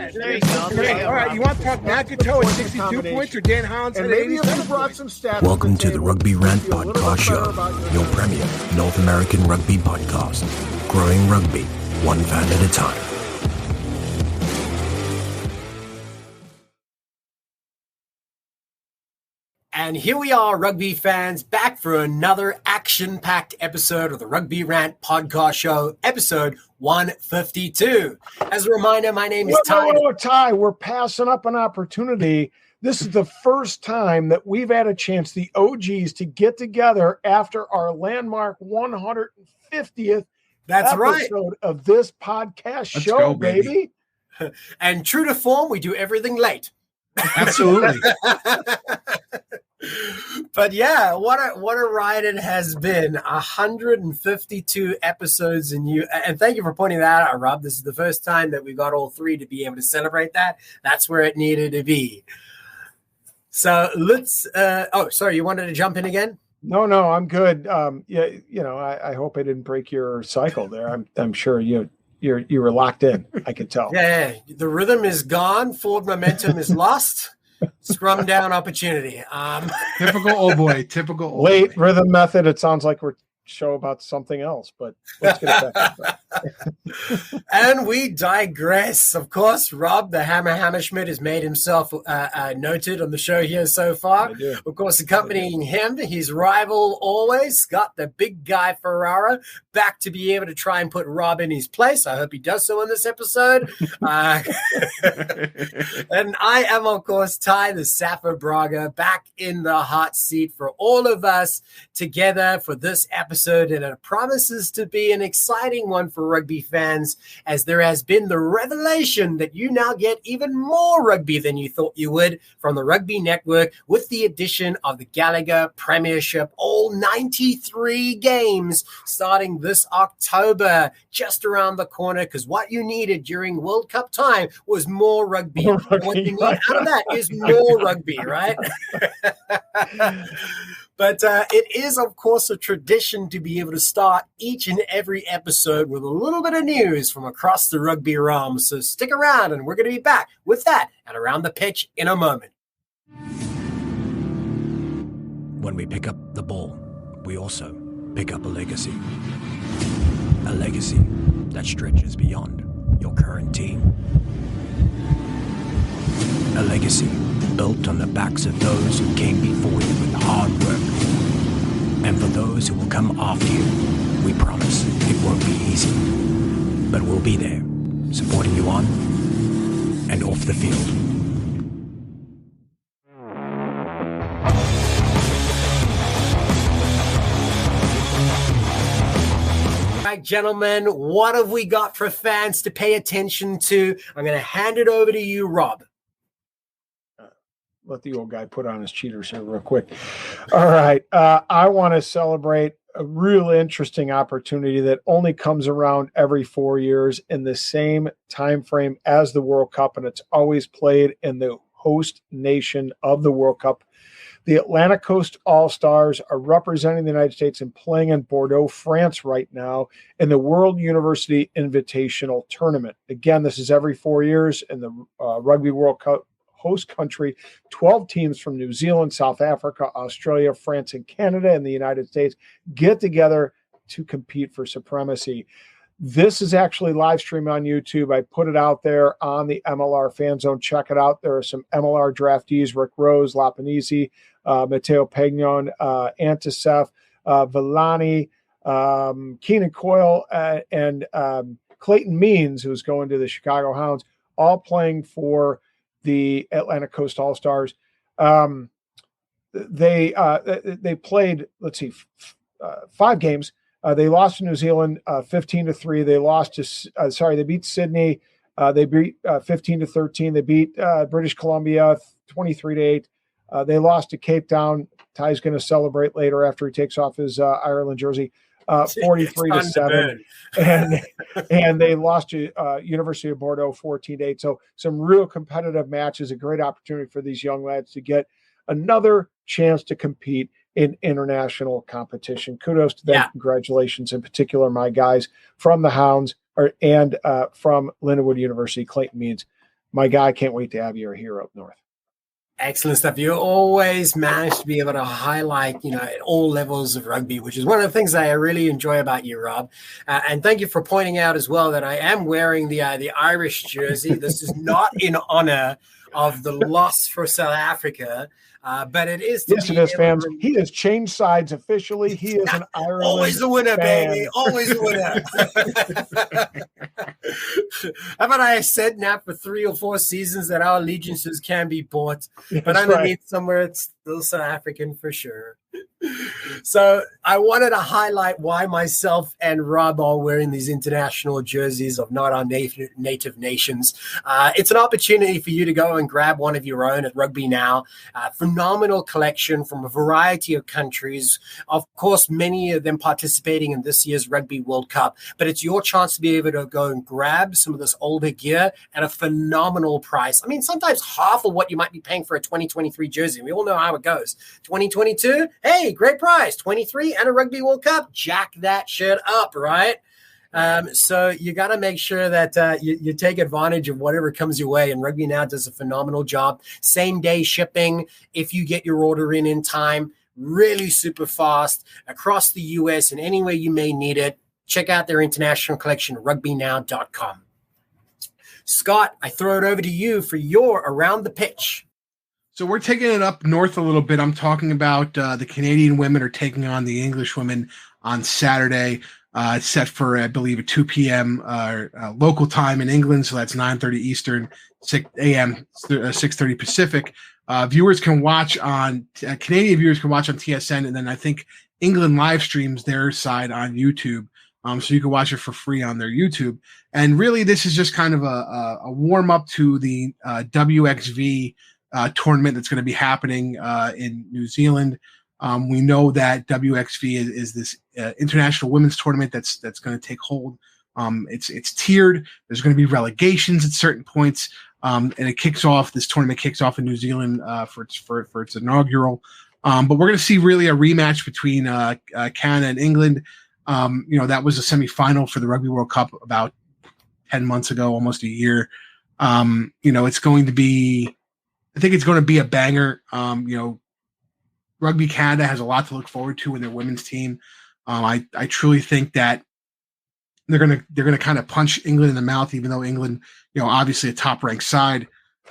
right. There you go. Great. All right. You want to talk Nakato at 62 points or Dan Hollins at 87 points? Welcome to the Rugby Rant podcast show, your premier North American rugby podcast. Growing rugby, one fan at a time. And here we are, rugby fans, back for another action-packed episode of the Rugby Rant podcast show, episode 152. As a reminder, my name is Ty. Ty, we're passing up an opportunity. This is the first time that we've had a chance, the OGs, to get together after our landmark 150th episode of this podcast show, baby. And true to form, we do everything late. Absolutely. But yeah, what a ride it has been. 152 episodes, and thank you for pointing that out, Rob. This is the first time that we got all three to be able to celebrate that. That's where it needed to be. So let's sorry, you wanted to jump in again? No, I'm good. I hope I didn't break your cycle there. I'm sure you were locked in. I could tell. Yeah, the rhythm is gone. Forward momentum is lost. Scrum down opportunity. Typical old boy. Late rhythm method. It sounds like we're show about something else, but let's get it back. And we digress. Of course, Rob, the Hammerschmidt, has made himself noted on the show here so far. Of course, accompanying him, his rival always, Scott, the big guy Ferrara, back to be able to try and put Rob in his place. I hope he does so in this episode. And I am, of course, Ty, the Saffa Braga, back in the hot seat for all of us together for this episode. And it promises to be an exciting one for rugby fans, as there has been the revelation that you now get even more rugby than you thought you would from the Rugby Network with the addition of the Gallagher Premiership, all 93 games starting this October, just around the corner, because what you needed during World Cup time was more rugby. What you need out of that is more rugby, right? But it is, of course, a tradition to be able to start each and every episode with a little bit of news from across the rugby realm. So stick around, and we're going to be back with that at Around the Pitch in a moment. When we pick up the ball, we also pick up a legacy. A legacy that stretches beyond your current team. A legacy built on the backs of those who came before you with hard work. And for those who will come after you, we promise it won't be easy. But we'll be there, supporting you on and off the field. All right, gentlemen, what have we got for fans to pay attention to? I'm going to hand it over to you, Rob. Let the old guy put on his cheaters here real quick. All right. I want to celebrate a real interesting opportunity that only comes around every 4 years in the same time frame as the World Cup, and it's always played in the host nation of the World Cup. The Atlantic Coast All-Stars are representing the United States and playing in Bordeaux, France right now in the World University Invitational Tournament. Again, this is every 4 years in the Rugby World Cup host country. 12 teams from New Zealand, South Africa, Australia, France, and Canada, and the United States get together to compete for supremacy. This is actually live streamed on YouTube. I put it out there on the MLR Fan Zone. Check it out. There are some MLR draftees: Rick Rose, Lapanisi, Matteo Pagnon, Antisef, Villani, Keenan Coyle, and Clayton Means, who's going to the Chicago Hounds, all playing for the Atlantic Coast All-Stars. They played, 5 games. They lost to New Zealand 15-3. They lost to they beat Sydney. They beat 15-13. They beat British Columbia 23-8. They lost to Cape Town. Ty's going to celebrate later after he takes off his Ireland jersey. 43-7, and they lost to University of Bordeaux 14-8. So some real competitive matches, a great opportunity for these young lads to get another chance to compete in international competition. Kudos to them. Yeah. Congratulations, in particular, my guys from the Hounds and from Lindenwood University, Clayton Means. my guy, can't wait to have you here up north. Excellent stuff. You always manage to be able to highlight, at all levels of rugby, which is one of the things that I really enjoy about you, Rob. And thank you for pointing out as well that I am wearing the Irish jersey. This is not in honor of the loss for South Africa, but it is. Yes, it is, fans. He has changed sides officially. He is an Ireland always a winner, fan. baby. Always a winner. How about I said now for 3 or 4 seasons that our allegiances can be bought, but underneath somewhere it's still South African for sure. So I wanted to highlight why myself and Rob are wearing these international jerseys of not our native nations. It's an opportunity for you to go and grab one of your own at Rugby Now. Phenomenal collection from a variety of countries. Of course, many of them participating in this year's Rugby World Cup, but it's your chance to be able to go and grab some of this older gear at a phenomenal price. I mean, sometimes half of what you might be paying for a 2023 jersey. We all know how it goes. 2022, hey, great price. 23 and a Rugby World Cup, jack that shit up, right? So you got to make sure that you take advantage of whatever comes your way. And Rugby Now does a phenomenal job. Same day shipping if you get your order in time. Really super fast across the US and anywhere you may need it. Check out their international collection at rugbynow.com. Scott, I throw it over to you for your Around the Pitch. So we're taking it up north a little bit. I'm talking about the Canadian women are taking on the English women on Saturday. It's set for, I believe, a 2 p.m. Local time in England, so that's 9:30 Eastern, 6 a.m., 6:30 Pacific. Viewers can watch on Canadian viewers can watch on TSN, and then I think England live streams their side on YouTube, so you can watch it for free on their YouTube. And really, this is just kind of a warm up to the WXV tournament that's going to be happening in New Zealand. We know that WXV is this international women's tournament that's going to take hold. It's tiered. There's going to be relegations at certain points, and this tournament kicks off in New Zealand for its inaugural. But we're going to see really a rematch between Canada and England. That was a semifinal for the Rugby World Cup about 10 months ago, almost a year. It's going to be. I think it's going to be a banger. Rugby Canada has a lot to look forward to in their women's team. I truly think that they're gonna kind of punch England in the mouth, even though England, obviously a top ranked side.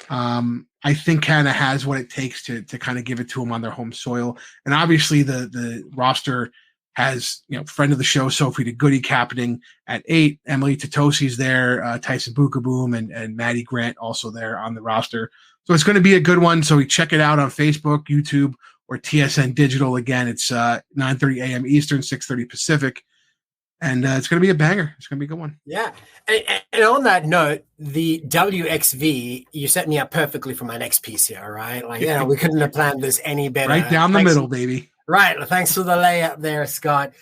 I think Canada has what it takes to kind of give it to them on their home soil. And obviously the roster has, friend of the show, Sophie DeGoody captaining at 8. Emily Tatosi's there, Tyson Bukaboom and Maddie Grant also there on the roster. So it's going to be a good one. So we check it out on Facebook, YouTube, or TSN Digital. Again, it's 9:30 a.m. Eastern, 6:30 Pacific. And it's going to be a banger. It's going to be a good one. Yeah. And on that note, the WXV, you set me up perfectly for my next piece here, right? We couldn't have planned this any better. Right down the middle, baby. Right. Thanks for the layup there, Scott.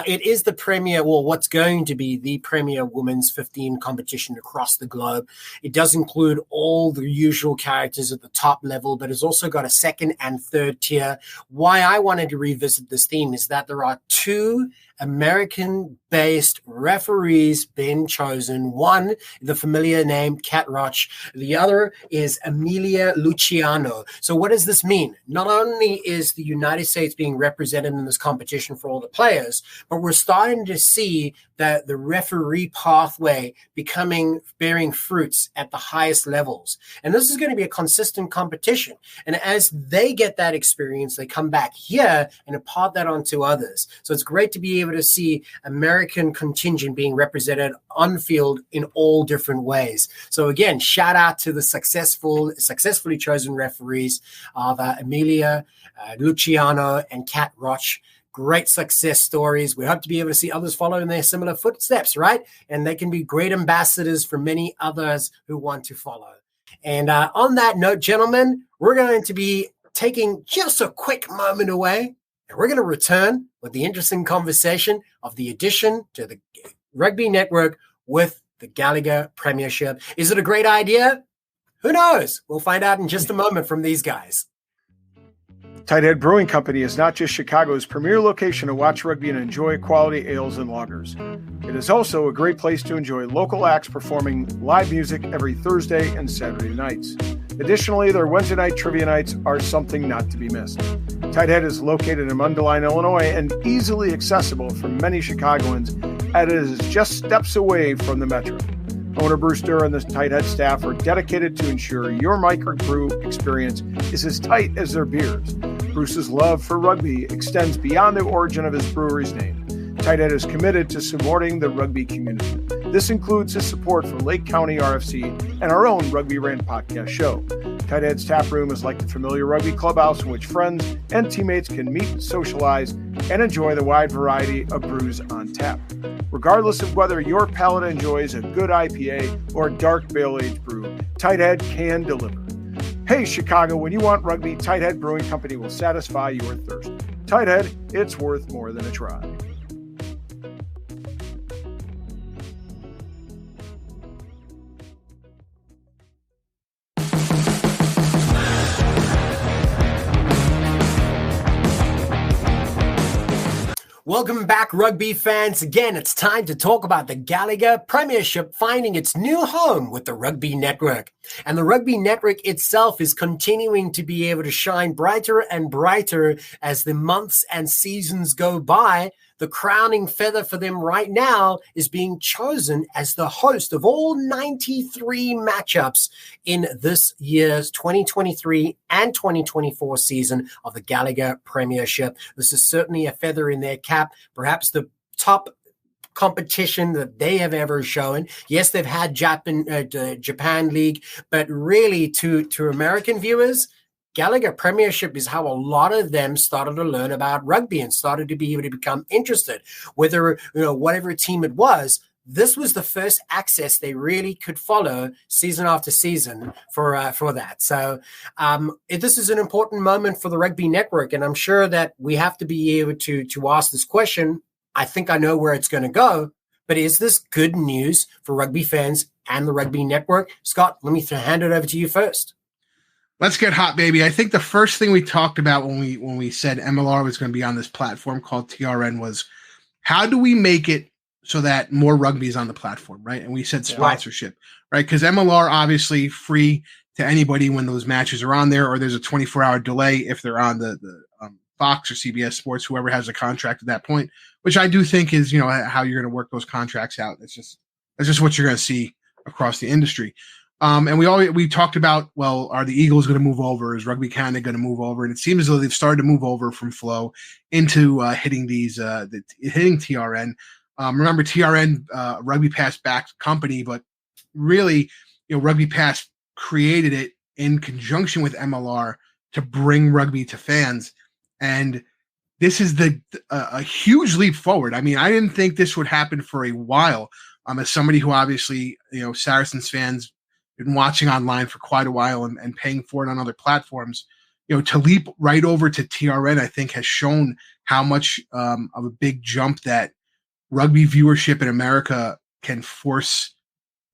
It is the premier, what's going to be the premier women's 15 competition across the globe. It does include all the usual characters at the top level, but it's also got a second and third tier. Why I wanted to revisit this theme is that there are 2 American-based referees being chosen. One, the familiar name Kat Roch. The other is Amelia Luciano. So what does this mean? Not only is the United States being represented in this competition for all the players, but we're starting to see that the referee pathway bearing fruits at the highest levels. And this is going to be a consistent competition. And as they get that experience, they come back here and impart that onto others. So it's great to be able to see American contingent being represented on field in all different ways. So again, shout out to the successfully chosen referees of Amelia Luciano and Kat Roch. Great success stories. We hope to be able to see others follow in their similar footsteps, right? And they can be great ambassadors for many others who want to follow. And on that note, gentlemen, we're going to be taking just a quick moment away, and we're going to return with the interesting conversation of the addition to the Rugby Network with the Gallagher Premiership. Is it a great idea? Who knows? We'll find out in just a moment from these guys. Tighthead Brewing Company is not just Chicago's premier location to watch rugby and enjoy quality ales and lagers. It is also a great place to enjoy local acts performing live music every Thursday and Saturday nights. Additionally, their Wednesday night trivia nights are something not to be missed. Tighthead is located in Mundelein, Illinois, and easily accessible for many Chicagoans, as it is just steps away from the metro. Owner Bruce Durr and the Tighthead staff are dedicated to ensure your microbrew experience is as tight as their beers. Bruce's love for rugby extends beyond the origin of his brewery's name. Tighthead is committed to supporting the rugby community. This includes his support for Lake County RFC and our own Rugby Rant podcast show. Tighthead's tap room is like the familiar rugby clubhouse in which friends and teammates can meet, socialize, and enjoy the wide variety of brews on tap. Regardless of whether your palate enjoys a good IPA or a dark barrel-aged brew, Tighthead can deliver. Hey, Chicago, when you want rugby, Tighthead Brewing Company will satisfy your thirst. Tighthead, it's worth more than a try. Welcome back, rugby fans. Again, it's time to talk about the Gallagher Premiership finding its new home with the Rugby Network. And the Rugby Network itself is continuing to be able to shine brighter and brighter as the months and seasons go by. The crowning feather for them right now is being chosen as the host of all 93 matchups in this year's 2023 and 2024 season of the Gallagher Premiership. This is certainly a feather in their cap, perhaps the top competition that they have ever shown. Yes, they've had Japan League, but really to American viewers, Gallagher Premiership is how a lot of them started to learn about rugby and started to be able to become interested. Whether, whatever team it was, this was the first access they really could follow season after season for that. So this is an important moment for the Rugby Network, and I'm sure that we have to be able to ask this question. I think I know where it's going to go, but is this good news for rugby fans and the Rugby Network? Scott, let me hand it over to you first. Let's get hot, baby. I think the first thing we talked about when we said MLR was going to be on this platform called TRN was how do we make it so that more rugby is on the platform, right? And we said sponsorship, right? Because MLR obviously free to anybody when those matches are on there, or there's a 24-hour delay if they're on the Fox or CBS Sports, whoever has a contract at that point, which I do think is how you're going to work those contracts out. That's just what you're going to see across the industry. And we talked about, well, are the Eagles going to move over? Is Rugby Canada going to move over? And it seems as though they've started to move over from Flow into hitting hitting TRN. Remember, TRN, Rugby Pass backed company, but really, Rugby Pass created it in conjunction with MLR to bring rugby to fans. And this is a huge leap forward. I mean, I didn't think this would happen for a while. As somebody who obviously, Saracens fans been watching online for quite a while and paying for it on other platforms, to leap right over to TRN, I think has shown how much of a big jump that rugby viewership in America can force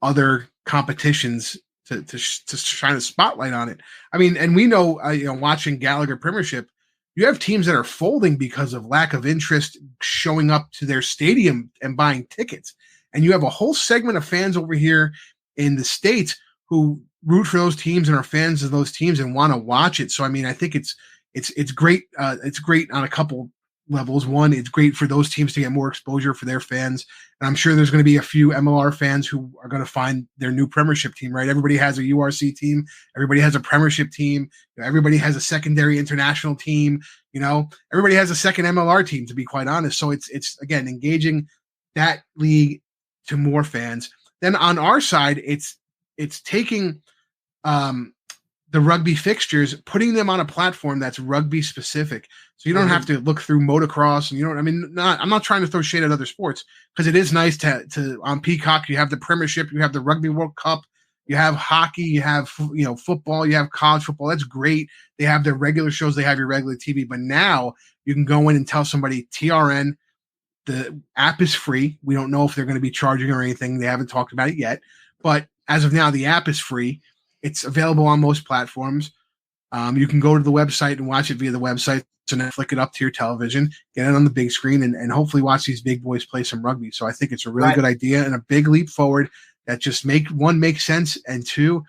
other competitions to shine a spotlight on it. I mean, and we know, watching Gallagher Premiership, you have teams that are folding because of lack of interest showing up to their stadium and buying tickets. And you have a whole segment of fans over here in the States who root for those teams and are fans of those teams and want to watch it. So, I mean, I think it's great. It's great on a couple levels. One, it's great for those teams to get more exposure for their fans. And I'm sure there's going to be a few MLR fans who are going to find their new Premiership team, right? Everybody has a URC team. Everybody has a Premiership team. Everybody has a secondary international team. Everybody has a second MLR team, to be quite honest. So it's again, engaging that league to more fans. Then on our side, it's taking the rugby fixtures, putting them on a platform that's rugby specific. So you don't have to look through motocross, and I'm not trying to throw shade at other sports, because it is nice to on Peacock, you have the Premiership, you have the Rugby World Cup, you have hockey, you have football, you have college football. That's great. They have their regular shows, they have your regular TV, but now you can go in and tell somebody TRN, the app is free. We don't know if they're going to be charging or anything. They haven't talked about it yet, but as of now, the app is free. It's available on most platforms. You can go to the website and watch it via the website. So now flick it up to your television, get it on the big screen, and hopefully watch these big boys play some rugby. So I think it's a really good idea and a big leap forward that just makes sense, and two,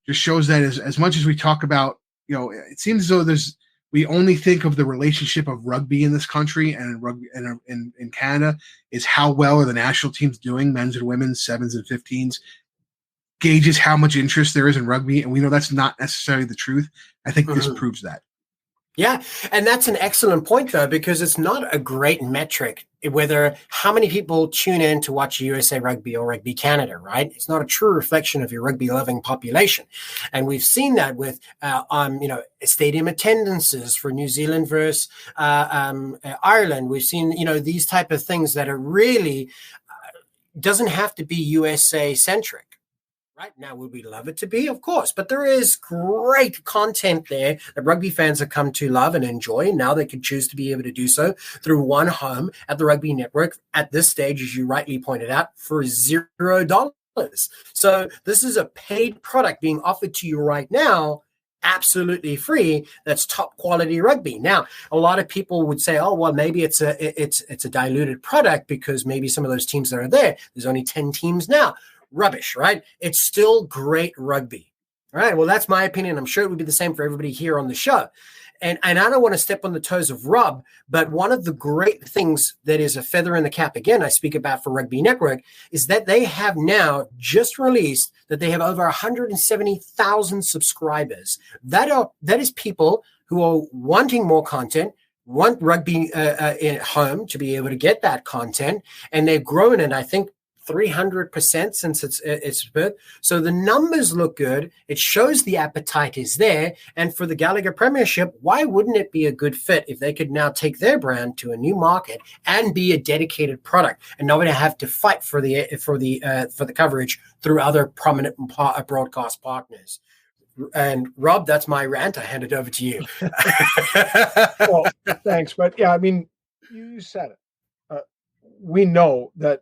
just shows that as much as we talk about, it seems as though we only think of the relationship of rugby in this country and in rugby and in Canada is how well are the national teams doing, men's and women's, 7s and 15s, gauges how much interest there is in rugby. And we know that's not necessarily the truth. I think this proves that. Yeah, and that's an excellent point, though, because it's not a great metric whether how many people tune in to watch USA Rugby or Rugby Canada, right? It's not a true reflection of your rugby-loving population. And we've seen that with, stadium attendances for New Zealand versus Ireland. We've seen, these type of things that are really doesn't have to be USA-centric. Right now, would we love it to be? Of course. But there is great content there that rugby fans have come to love and enjoy. Now they can choose to be able to do so through one home at the Rugby Network at this stage, as you rightly pointed out, for $0. So this is a paid product being offered to you right now, absolutely free. That's top quality rugby. Now, a lot of people would say, oh, well, maybe it's a diluted product because maybe some of those teams that are there's only 10 teams now. Rubbish, right? It's still great rugby. All right. Well, that's my opinion. I'm sure it would be the same for everybody here on the show. And I don't want to step on the toes of Rob, but one of the great things that is a feather in the cap, again, I speak about for Rugby Network, is that they have now just released that they have over 170,000 subscribers. That is people who are wanting more content, want rugby at home to be able to get that content, and they've grown it, I think, 300% since its birth. So the numbers look good. It shows the appetite is there. And for the Gallagher Premiership, why wouldn't it be a good fit if they could now take their brand to a new market and be a dedicated product and not have to fight for the coverage through other prominent broadcast partners? And Rob, that's my rant. I hand it over to you. Well, thanks. But yeah, I mean, you said it. We know that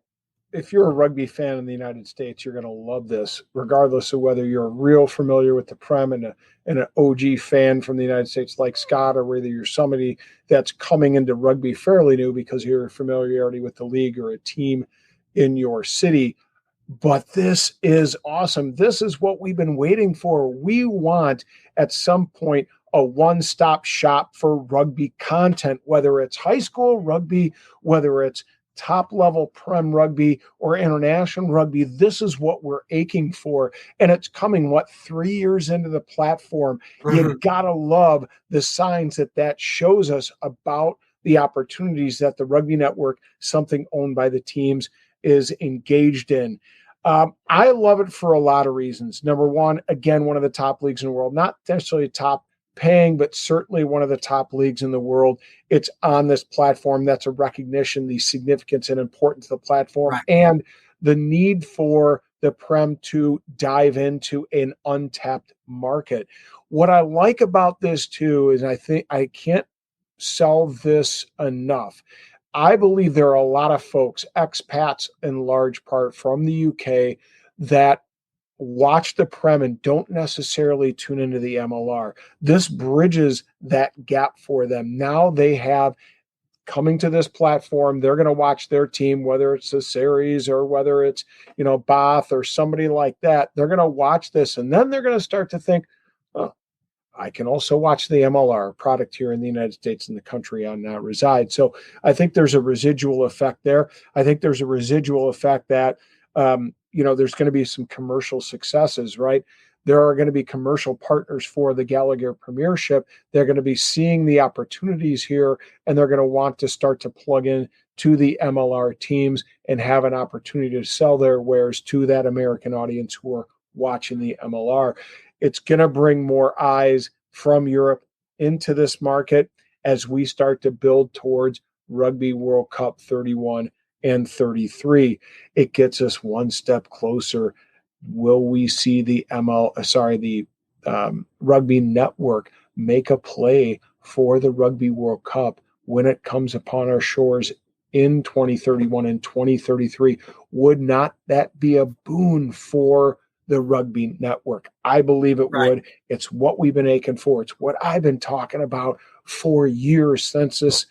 if you're a rugby fan in the United States, you're going to love this, regardless of whether you're real familiar with the Prem and an OG fan from the United States like Scott, or whether you're somebody that's coming into rugby fairly new because of your familiarity with the league or a team in your city. But this is awesome. This is what we've been waiting for. We want, at some point, a one-stop shop for rugby content, whether it's high school rugby, whether it's top-level Prem rugby or international rugby. This is what we're aching for. And it's coming, 3 years into the platform. You gotta love the signs that shows us about the opportunities that the Rugby Network, something owned by the teams, is engaged in. I love it for a lot of reasons. Number one, again, one of the top leagues in the world, not necessarily top paying, but certainly one of the top leagues in the world. It's on this platform. That's a recognition, the significance and importance of the platform, and the need for the Prem to dive into an untapped market. What I like about this too is I think I can't sell this enough. I believe there are a lot of folks, expats in large part from the UK, that watch the Prem and don't necessarily tune into the MLR. This bridges that gap for them. Now they have, coming to this platform, they're going to watch their team, whether it's the series or whether it's, Bath or somebody like that. They're going to watch this, and then they're going to start to think, oh, I can also watch the MLR product here in the United States and the country I now reside. So I think there's a residual effect there. I think there's a residual effect that, there's going to be some commercial successes, right? There are going to be commercial partners for the Gallagher Premiership. They're going to be seeing the opportunities here, and they're going to want to start to plug in to the MLR teams and have an opportunity to sell their wares to that American audience who are watching the MLR. It's going to bring more eyes from Europe into this market as we start to build towards Rugby World Cup 31 and 33. It gets us one step closer. Will we see the Rugby Network make a play for the Rugby World Cup when it comes upon our shores in 2031 and 2033? Would not that be a boon for the Rugby Network. I believe it Right. would. It's what we've been aching for. It's what I've been talking about for years since this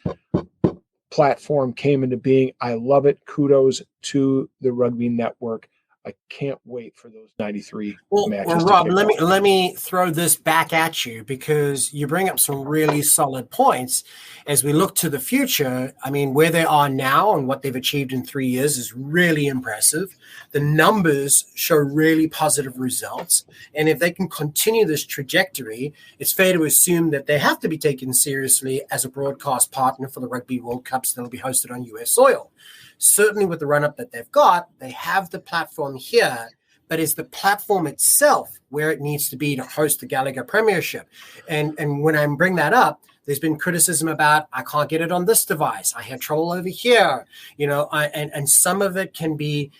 platform came into being. I love it. Kudos to the Rugby Network. I can't wait for those 93 matches. Well, Rob, let me throw this back at you, because you bring up some really solid points as we look to the future. I mean, where they are now and what they've achieved in 3 years is really impressive. The numbers show really positive results, and if they can continue this trajectory, it's fair to assume that they have to be taken seriously as a broadcast partner for the Rugby World Cups that will be hosted on U.S. soil. Certainly with the run-up that they've got, they have the platform here, but is the platform itself where it needs to be to host the Gallagher Premiership? And when I bring that up, there's been criticism about, I can't get it on this device. I had trouble over here, and some of it can be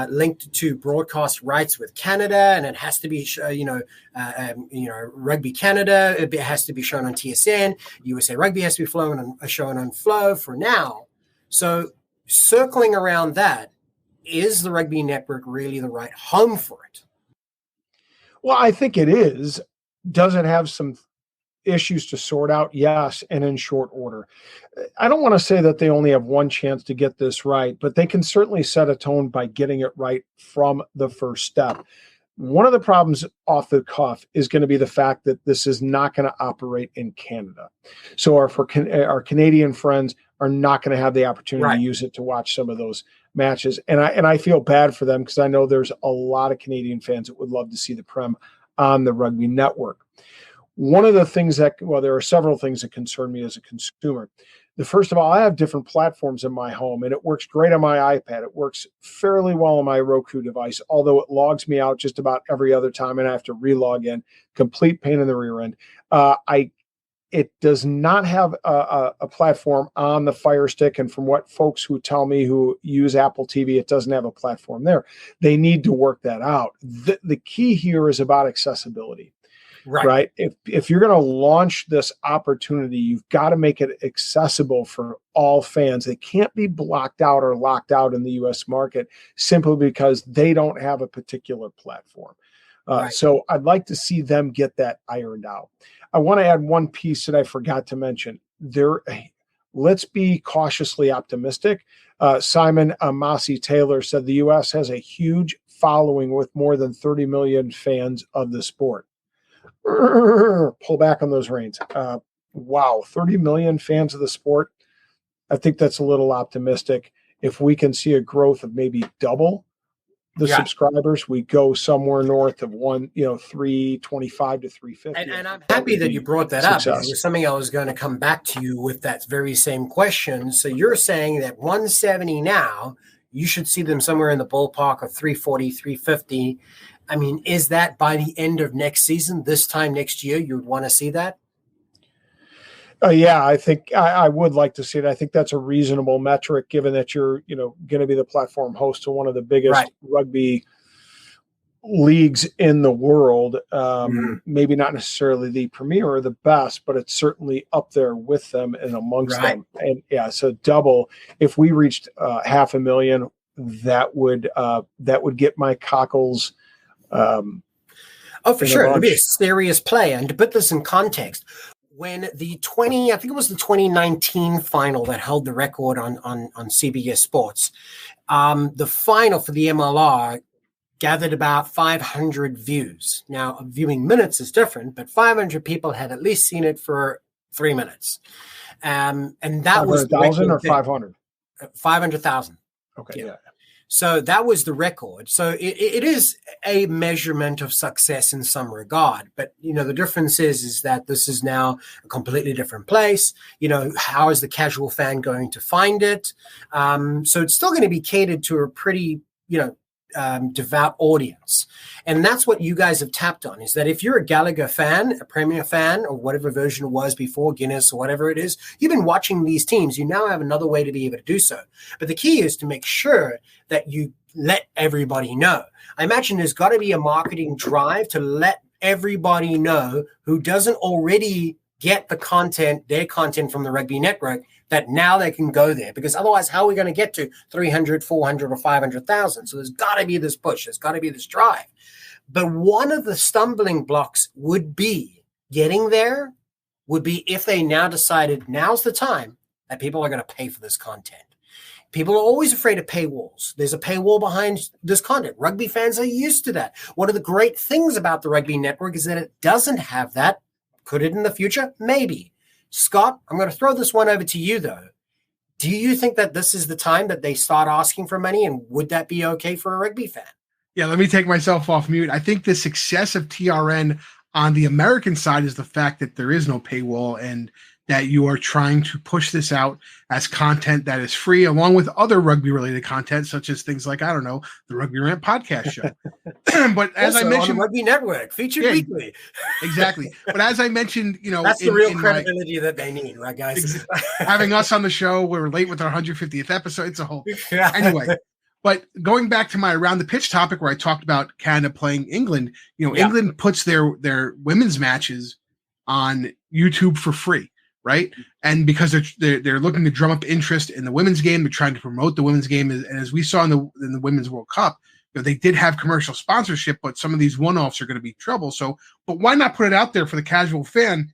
linked to broadcast rights with Canada, and it has to be, Rugby Canada. It has to be shown on TSN. USA Rugby has to be shown on Flow for now. So circling around that, is the Rugby Network really the right home for it? Well, I think it is. Does it have some issues to sort out? Yes, and in short order. I don't want to say that they only have one chance to get this right, but they can certainly set a tone by getting it right from the first step. One of the problems off the cuff is going to be the fact that this is not going to operate in Canada. So our Canadian friends are not going to have the opportunity to use it to watch some of those matches. And I feel bad for them, because I know there's a lot of Canadian fans that would love to see the Prem on the Rugby Network. One of the things there are several things that concern me as a consumer. The first of all, I have different platforms in my home, and it works great on my iPad. It works fairly well on my Roku device, although it logs me out just about every other time, and I have to re-log in. Complete pain in the rear end. It does not have a platform on the Fire Stick, and from what folks who tell me who use Apple TV, it doesn't have a platform there. They need to work that out. The key here is about accessibility. Right. If you're going to launch this opportunity, you've got to make it accessible for all fans. They can't be blocked out or locked out in the U.S. market simply because they don't have a particular platform. So I'd like to see them get that ironed out. I want to add one piece that I forgot to mention. Let's be cautiously optimistic. Simon Massey Taylor said the U.S. has a huge following with more than 30 million fans of the sport. Pull back on those reins. Wow, 30 million fans of the sport. I think that's a little optimistic. If we can see a growth of maybe double the subscribers, we go somewhere north of 325 to 350. And I'm happy that you brought that up, because it was something I was going to come back to you with that very same question. So you're saying that 170 now, you should see them somewhere in the ballpark of 340, 350. I mean, is that by the end of next season, this time next year, you would want to see that? Yeah, I think I would like to see it. I think that's a reasonable metric, given that you're, going to be the platform host to one of the biggest rugby leagues in the world. Maybe not necessarily the premier or the best, but it's certainly up there with them and amongst them. And so double. If we reached 500,000, that would get my cockles. For sure. It would be a serious play. And to put this in context, when the 2019 final that held the record on CBS Sports, the final for the MLR gathered about 500 views. Now, viewing minutes is different, but 500 people had at least seen it for 3 minutes. And that was 500,000 or 500? 500,000. Okay, yeah. So that was the record. So it is a measurement of success in some regard. But, the difference is that this is now a completely different place. How is the casual fan going to find it? So it's still going to be catered to a pretty, devout audience. And that's what you guys have tapped on, is that if you're a Gallagher fan, a Premier fan, or whatever version it was before, Guinness or whatever it is, you've been watching these teams. You now have another way to be able to do so. But the key is to make sure that you let everybody know. I imagine there's got to be a marketing drive to let everybody know who doesn't already get their content from the Rugby Network, that now they can go there, because otherwise how are we going to get to 300, 400 or 500,000? So there's got to be this push. There's got to be this drive. But one of the stumbling blocks would be getting there, would be if they now decided now's the time that people are going to pay for this content. People are always afraid of paywalls. There's a paywall behind this content. Rugby fans are used to that. One of the great things about the Rugby Network is that it doesn't have that. Could it in the future? Maybe. Scott, I'm going to throw this one over to you, though. Do you think that this is the time that they start asking for money, and would that be okay for a rugby fan? Yeah, let me take myself off mute. I think the success of TRN on the American side is the fact that there is no paywall and that you are trying to push this out as content that is free, along with other rugby-related content, such as things like, I don't know, the Rugby Rant podcast show. But as Also I mentioned, on the Rugby Network, featured weekly. Exactly. But as I mentioned, that's the real credibility that they need, right, guys? Having us on the show, we're late with our 150th episode. It's a whole anyway. But going back to my around the pitch topic where I talked about Canada playing England, England puts their women's matches on YouTube for free. Right. And because they're looking to drum up interest in the women's game, they're trying to promote the women's game. And as we saw in the Women's World Cup, they did have commercial sponsorship, but some of these one-offs are going to be trouble. So, but why not put it out there for the casual fan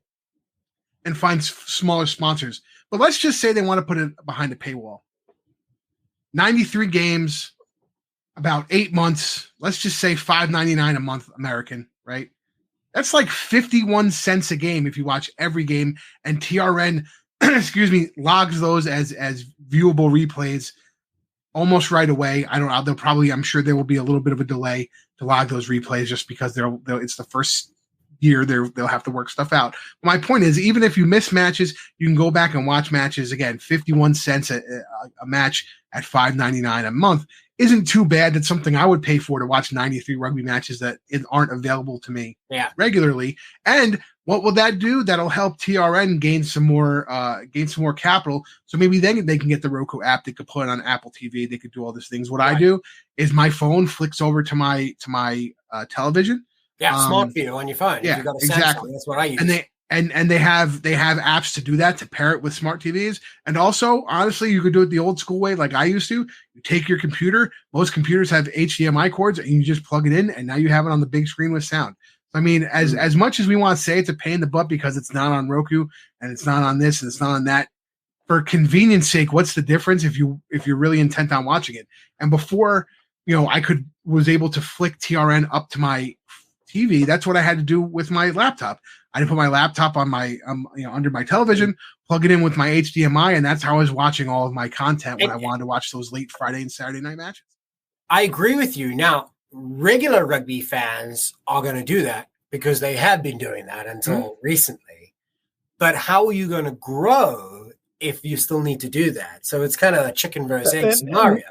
and find smaller sponsors? But let's just say they want to put it behind a paywall. 93 games, about 8 months. Let's just say $5.99 a month American, right? That's like 51 cents a game if you watch every game, and TRN, logs those as viewable replays almost right away. I'm sure there will be a little bit of a delay to log those replays just because it's the first year they'll have to work stuff out. But my point is, even if you miss matches, you can go back and watch matches again. 51 cents a match at $5.99 a month isn't too bad. That's something I would pay for to watch 93 rugby matches that aren't available to me regularly. And what will that do? That'll help TRN gain some more capital. So maybe then they can get the Roku app. They could put it on Apple TV. They could do all these things. What I do is my phone flicks over to my television. Yeah, smart view on your phone. Yeah, if you've got a exactly. Samsung, that's what I use. And they have apps to do that, to pair it with smart TVs. And also, honestly, you could do it the old school way like I used to. You take your computer. Most computers have HDMI cords, and you just plug it in, and now you have it on the big screen with sound. I mean, as much as we want to say it's a pain in the butt because it's not on Roku and it's not on this and it's not on that, for convenience sake, what's the difference if you're really intent on watching it? And before, I was able to flick TRN up to my TV. That's what I had to do with my laptop. I didn't put my laptop on my under my television, plug it in with my HDMI, and that's how I was watching all of my content when I wanted to watch those late Friday and Saturday night matches. I agree with you. Now, regular rugby fans are going to do that because they have been doing that until recently. But how are you going to grow if you still need to do that? So it's kind of a chicken versus egg scenario.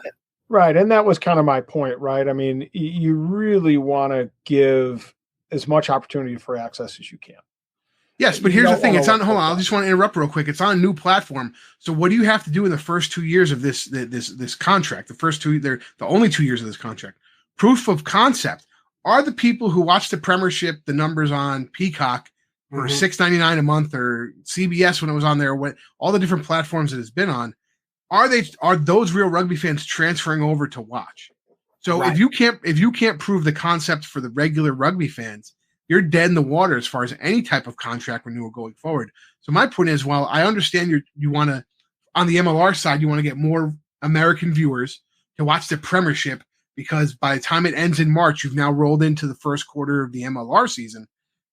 Right. And that was kind of my point, right? I mean, you really want to give as much opportunity for access as you can. Yes, but here's the thing. Hold on. I just want to interrupt real quick. It's on a new platform. So what do you have to do in the first 2 years of this contract? The only 2 years of this contract. Proof of concept. Are the people who watch the Premiership, the numbers on Peacock for $6.99 a month, or CBS when it was on there, all the different platforms it has been on, are those real rugby fans transferring over to watch? So if you can't prove the concept for the regular rugby fans, you're dead in the water as far as any type of contract renewal going forward. So my point is, while I understand you want to, on the MLR side, you want to get more American viewers to watch the Premiership, because by the time it ends in March, you've now rolled into the first quarter of the MLR season.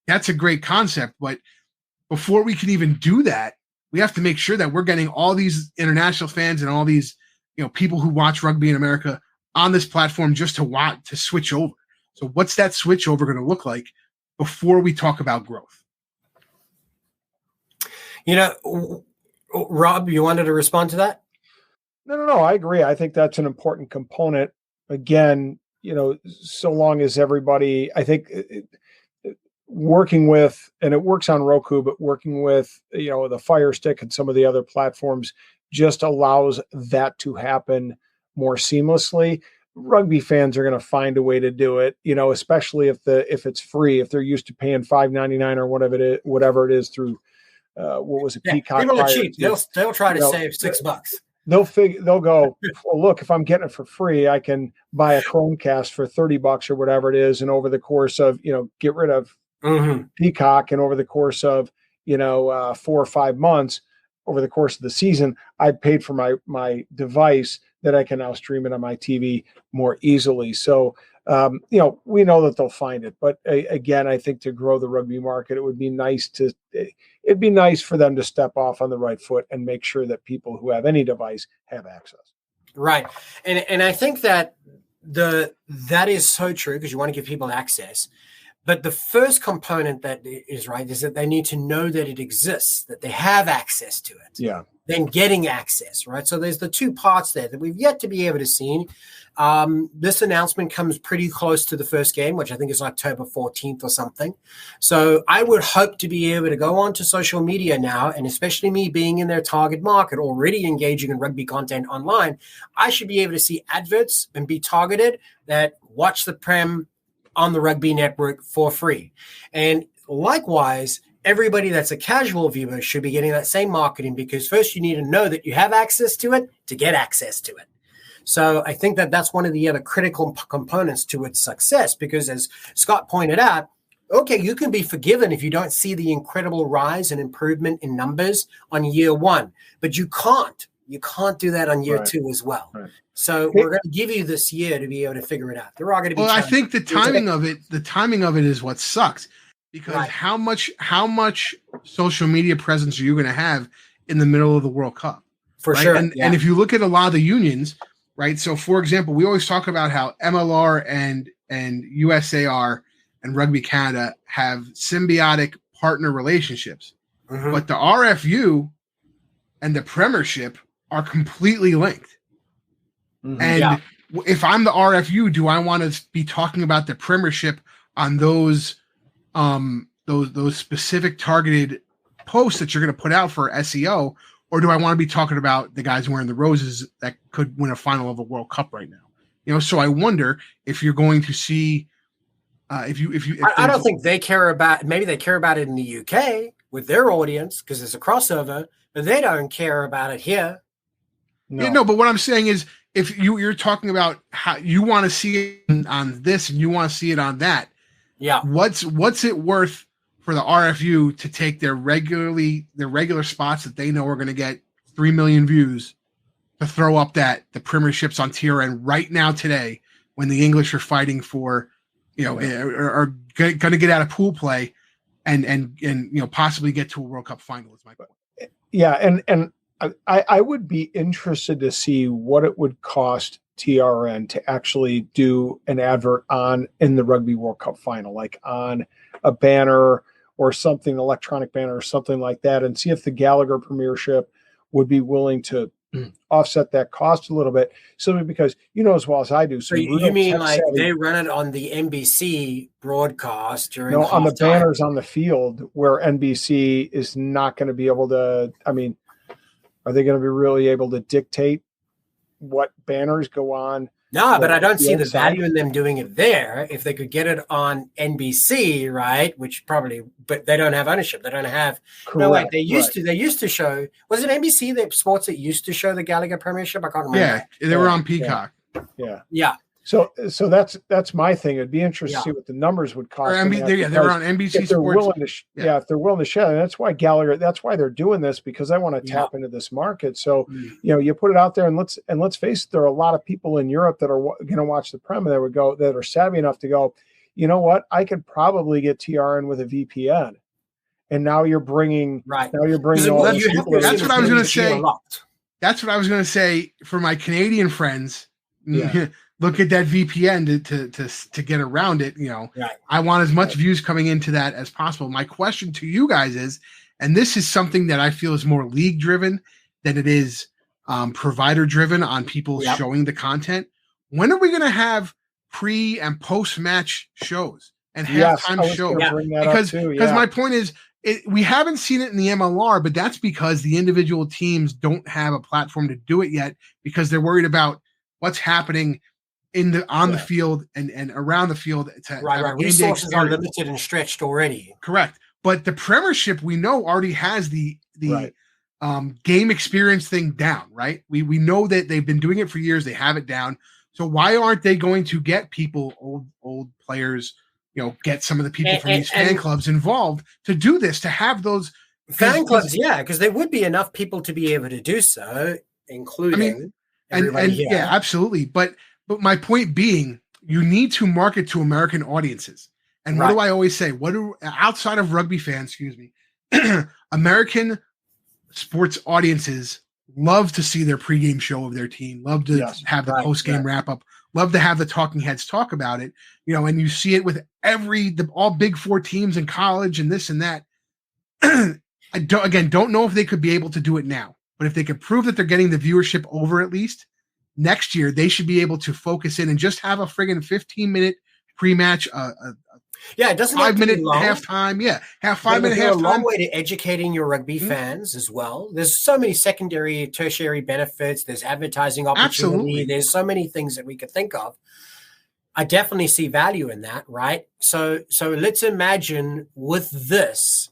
That's a great concept. But before we can even do that, we have to make sure that we're getting all these international fans and all these people who watch rugby in America on this platform just to switch over. So what's that switch over going to look like before we talk about growth? Rob, you wanted to respond to that? No, I agree. I think that's an important component. Again, so long as everybody, I think working with, and it works on Roku, but working with, the Fire Stick and some of the other platforms just allows that to happen more seamlessly. Rugby fans are going to find a way to do it, especially if it's free, if they're used to paying $5.99 or whatever it is through, what was it? Peacock. People are cheap. They'll try to save $6. they'll go, well, look, if I'm getting it for free, I can buy a Chromecast for $30 or whatever it is. And over the course of, get rid of Peacock, and over the course of, 4 or 5 months, over the course of the season, I paid for my device that I can now stream it on my TV more easily. So, we know that they'll find it, but again, I think to grow the rugby market, it'd be nice for them to step off on the right foot and make sure that people who have any device have access. Right. And I think that that is so true, because you want to give people access. But the first component that is right is that they need to know that it exists, that they have access to it. Yeah. Then getting access, right? So there's the two parts there that we've yet to be able to see. This announcement comes pretty close to the first game, which I think is October 14th or something. So I would hope to be able to go onto social media now, and especially me being in their target market, already engaging in rugby content online, I should be able to see adverts and be targeted that watch the Prem on the Rugby Network for free. And likewise, everybody that's a casual viewer should be getting that same marketing, because first you need to know that you have access to it to get access to it. So I think that that's one of the other critical components to its success, because as Scott pointed out, okay, you can be forgiven if you don't see the incredible rise and improvement in numbers on year one, but you can't do that on year two as well. Right. So we're going to give you this year to be able to figure it out. There are going to be I think the timing of it is what sucks, because how much social media presence are you going to have in the middle of the World Cup? For sure. And if you look at a lot of the unions, right? So for example, we always talk about how MLR and USAR and Rugby Canada have symbiotic partner relationships, but the RFU and the Premiership are completely linked. And if I'm the RFU, do I want to be talking about the Premiership on those specific targeted posts that you're going to put out for SEO, or do I want to be talking about the guys wearing the roses that could win a final of a World Cup right now? So I wonder if you're going to see if I don't think they care about. Maybe they care about it in the UK with their audience because it's a crossover, but they don't care about it here. No, but what I'm saying is, if you're talking about how you want to see it on this and you want to see it on that, what's it worth for the RFU to take their regular spots that they know are going to get 3 million views to throw up the Premierships on TRN right now today, when the English are fighting for, are going to get out of pool play and possibly get to a World Cup final is my point. Yeah, and I would be interested to see what it would cost TRN to actually do an advert in the Rugby World Cup final, like on a banner or something, electronic banner or something like that, and see if the Gallagher Premiership would be willing to offset that cost a little bit, simply because as well as I do. So you mean like they run it on the NBC broadcast during on the banners on the field, where NBC is not going to be able to, are they going to be really able to dictate what banners go on? No, but I don't see the value in them doing it there. If they could get it on NBC, right? Which probably, but they don't have ownership. They don't have. Correct, no, wait, they used to show. Was it NBC the sports that used to show the Gallagher Premiership? I can't remember. Yeah, they were on Peacock. Yeah. So that's my thing. It'd be interesting to see what the numbers would cost. They were on NBC if they're Sports. Willing to, if they're willing to share, and that's why Gallagher. That's why they're doing this, because they want to tap into this market. So you put it out there, and let's face it, there are a lot of people in Europe that are going to watch the Prem that are savvy enough to go, you know what, I could probably get TRN with a VPN, and now you're bringing all these people. That's what I was going to say. That's what I was going to say for my Canadian friends. Yeah. Look at that VPN to get around it. I want as much views coming into that as possible. My question to you guys is, and this is something that I feel is more league driven than it is provider driven on people showing the content. When are we going to have pre and post match shows and halftime shows? Because my point is, we haven't seen it in the MLR, but that's because the individual teams don't have a platform to do it yet, because they're worried about what's happening on the field and around the field. Resources are limited and stretched already. Correct. But the Premiership, we know, already has the game experience thing down, right? We know that they've been doing it for years. They have it down. So why aren't they going to get people, old players, get some of the people from these fan clubs involved to do this, to have those fan clubs? Yeah, because there would be enough people to be able to do so, including everybody here. Yeah, absolutely. But my point being, you need to market to American audiences. And what do I always say? Outside of rugby fans, American sports audiences love to see their pregame show of their team, love to have the postgame wrap up, love to have the talking heads talk about it, and you see it with all Big Four teams in college and this and that. I don't know if they could be able to do it now, but if they could prove that they're getting the viewership over at least next year, they should be able to focus in and just have a friggin' 15-minute pre-match, it doesn't 5-minute halftime. Yeah, have 5-minute halftime. A long way to educating your rugby fans as well. There's so many secondary, tertiary benefits. There's advertising opportunity. Absolutely. There's so many things that we could think of. I definitely see value in that, right? So let's imagine with this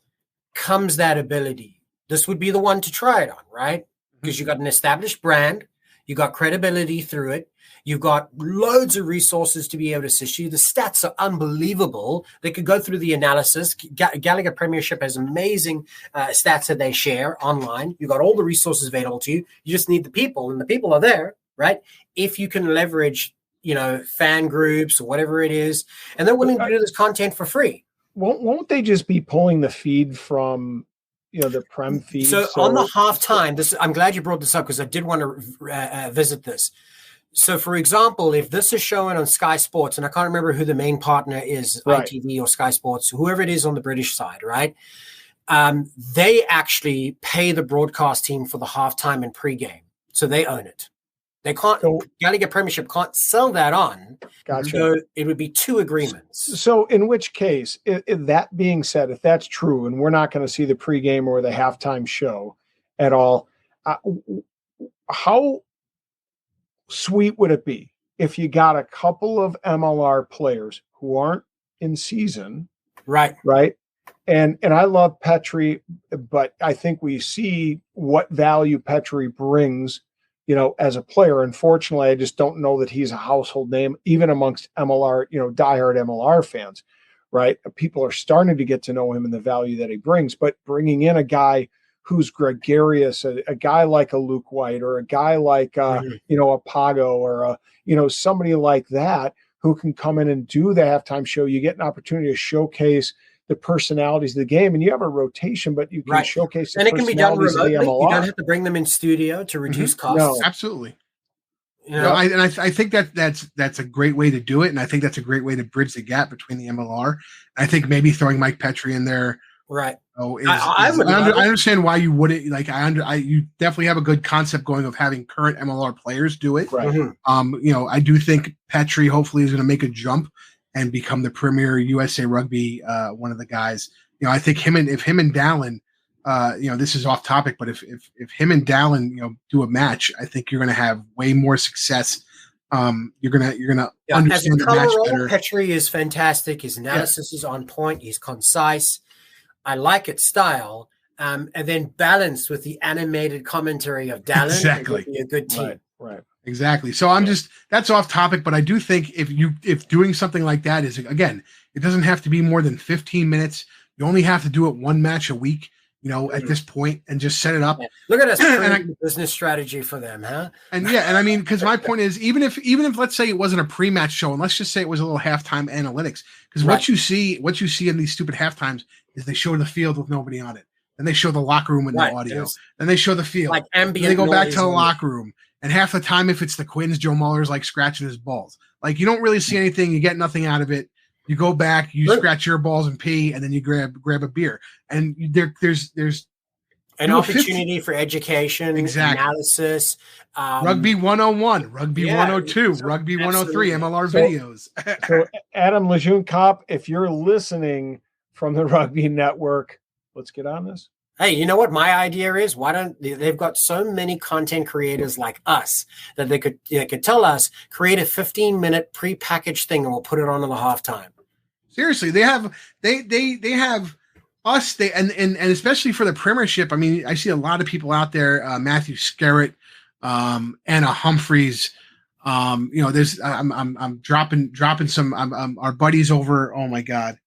comes that ability. This would be the one to try it on, right? Because you got an established brand, you got credibility through it. You've got loads of resources to be able to assist you. The stats are unbelievable. They could go through the analysis. Gallagher Premiership has amazing stats that they share online. You've got all the resources available to you. You just need the people, and the people are there, right? If you can leverage, fan groups or whatever it is, and they're willing to do this content for free. Won't they just be pulling the feed from the Prem feed? So on the halftime, I'm glad you brought this up because I did want to visit this. So, for example, if this is shown on Sky Sports, and I can't remember who the main partner is, ITV or Sky Sports, whoever it is on the British side, right? They actually pay the broadcast team for the halftime and pregame. So they own it. They can't, Gallagher Premiership can't sell that on. Gotcha. So it would be two agreements. So in which case, that being said, if that's true, and we're not going to see the pregame or the halftime show at all, how sweet would it be if you got a couple of MLR players who aren't in season, right? And I love Petrie, but I think we see what value Petrie brings, as a player. Unfortunately, I just don't know that he's a household name, even amongst MLR, diehard MLR fans, right? People are starting to get to know him and the value that he brings, but bringing in a guy who's gregarious, a guy like a Luke White or a guy like, a Pago or, somebody like that who can come in and do the halftime show. You get an opportunity to showcase the personalities of the game, and you have a rotation, but you can showcase the and it can be done remotely. You don't have to bring them in studio to reduce costs. No. Absolutely. I think that's a great way to do it, and I think that's a great way to bridge the gap between the MLR. I think maybe throwing Mike Petrie in there, right? I understand why you wouldn't like. You definitely have a good concept going of having current MLR players do it. Right. Mm-hmm. I do think Petrie hopefully is going to make a jump and become the premier USA Rugby one of the guys. I think if him and Dallin, this is off topic, but if him and Dallin, do a match, I think you're going to have way more success. You're gonna understand the match better. Petrie is fantastic. His analysis is on point. He's concise. I like its style, and then balanced with the animated commentary of Dallin. Exactly, it would be a good team. Right. Exactly. So that's off topic, but I do think if doing something like that is, again, it doesn't have to be more than 15 minutes. You only have to do it one match a week, at this point, and just set it up. Yeah. Look at us, business strategy for them, huh? And I mean, because my point is, even if let's say it wasn't a pre-match show, and let's just say it was a little halftime analytics, because what you see in these stupid halftimes is they show the field with nobody on it, then they show the locker room with no audio, then they show the field, like ambient. Then they go back to the locker room. And half the time, if it's the Quins, Joe Muller's like scratching his balls. Like, you don't really see anything. You get nothing out of it. You go back, you scratch your balls and pee, and then you grab a beer. And there's an opportunity for education, analysis. Rugby 101, Rugby 102, Rugby 103, MLR videos. So Adam Lejeune-Kopp, if you're listening from the Rugby Network, let's get on this. Hey, you know what my idea is? They've got so many content creators like us that they could tell us, create a 15-minute pre-packaged thing and we'll put it on in the halftime. Seriously, they have us, they and especially for the Premiership. I mean, I see a lot of people out there. Matthew Skerritt, Anna Humphreys. There's I'm dropping some our buddies over. Oh my God.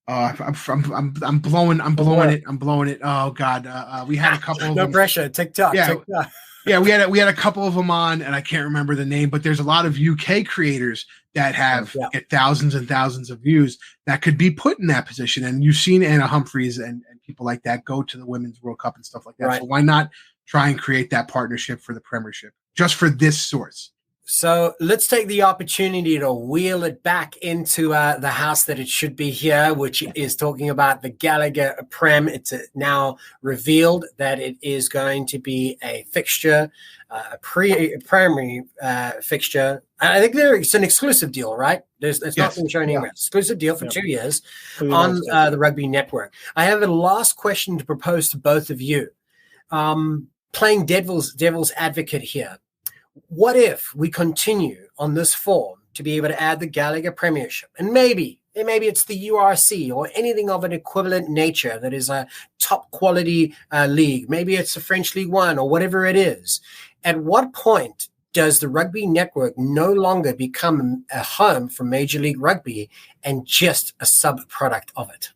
I'm blowing it. Oh God. We had a couple of no them. pressure. TikTok. Yeah. TikTok. Yeah, we had a couple of them on, and I can't remember the name, but there's a lot of UK creators that have get thousands and thousands of views that could be put in that position. And you've seen Anna Humphreys and people like that go to the Women's World Cup and stuff like that. Right. So why not try and create that partnership for the Premiership just for this source? So let's take the opportunity to wheel it back into the house that it should be here, which is talking about the Gallagher Prem. It's now revealed that it is going to be a fixture, a primary fixture. I think it's an exclusive deal, right? It's not been shown anywhere. Exclusive deal for 2 years on the Rugby Network. I have a last question to propose to both of you. Playing devil's advocate here. What if we continue on this form to be able to add the Gallagher Premiership, and maybe it's the URC or anything of an equivalent nature that is a top quality league. Maybe it's the French League One or whatever it is. At what point does the Rugby Network no longer become a home for Major League Rugby and just a sub-product of it?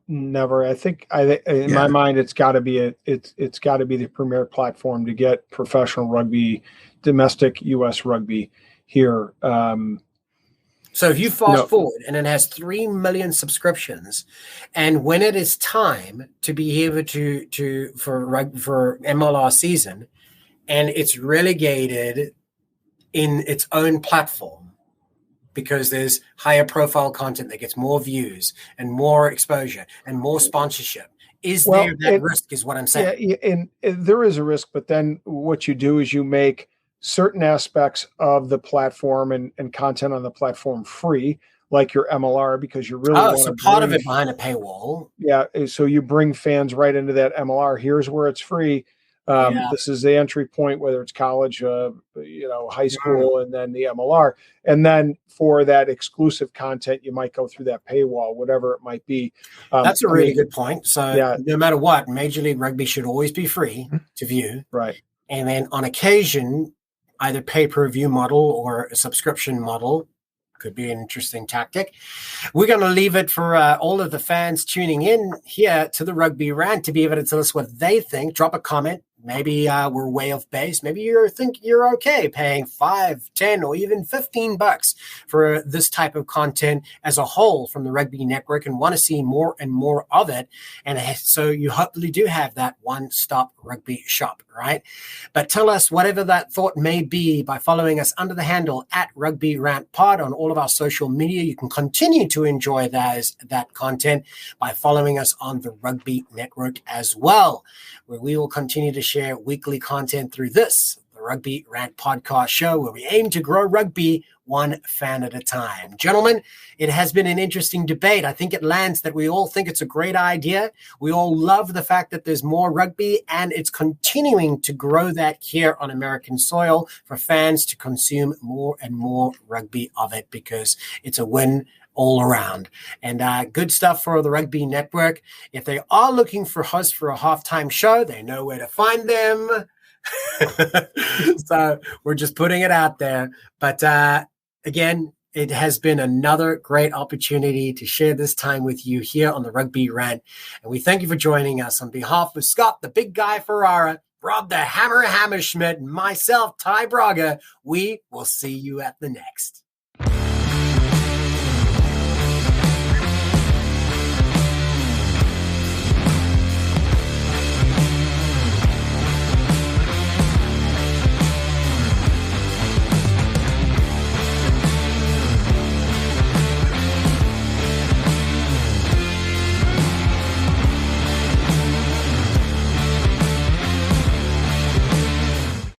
Never. I think in my mind, it's got to be the premier platform to get professional rugby, domestic U.S. rugby here. So if you fast forward and it has 3 million subscriptions, and when it is time to be able for MLR season, and it's relegated in its own platform, because there's higher profile content that gets more views and more exposure and more sponsorship. There that risk is what I'm saying. Yeah, and there is a risk, but then what you do is you make certain aspects of the platform and content on the platform free, like your MLR, because you really so part of it behind a paywall. Yeah, so you bring fans right into that MLR. Here's where it's free. This is the entry point, whether it's college, high school, and then the MLR. And then for that exclusive content, you might go through that paywall, whatever it might be. That's a really good point. So no matter what, Major League Rugby should always be free to view. Right. And then on occasion, either pay-per-view model or a subscription model could be an interesting tactic. We're going to leave it for all of the fans tuning in here to the Rugby Rant to be able to tell us what they think. Drop a comment. Maybe we're way off base. Maybe you think you're okay paying $5, $10, or even $15 for this type of content as a whole from the Rugby Network and want to see more and more of it. And so you hopefully do have that one-stop rugby shop, right? But tell us whatever that thought may be by following us under the handle at Rugby Rant Pod on all of our social media. You can continue to enjoy that content by following us on the Rugby Network as well, where we will continue to share weekly content through the Rugby Rant podcast show, where we aim to grow rugby one fan at a time. Gentlemen, it has been an interesting debate. I think it lands that we all think it's a great idea. We all love the fact that there's more rugby, and it's continuing to grow that here on American soil for fans to consume more and more rugby of it, because it's a win all around. And good stuff for the Rugby Network. If they are looking for hosts for a halftime show, they know where to find them. So we're just putting it out there. But again, it has been another great opportunity to share this time with you here on the Rugby Rant. And we thank you for joining us. On behalf of Scott, the big guy Ferrara, Rob the Hammer Hammerschmidt, and myself, Ty Braga, we will see you at the next.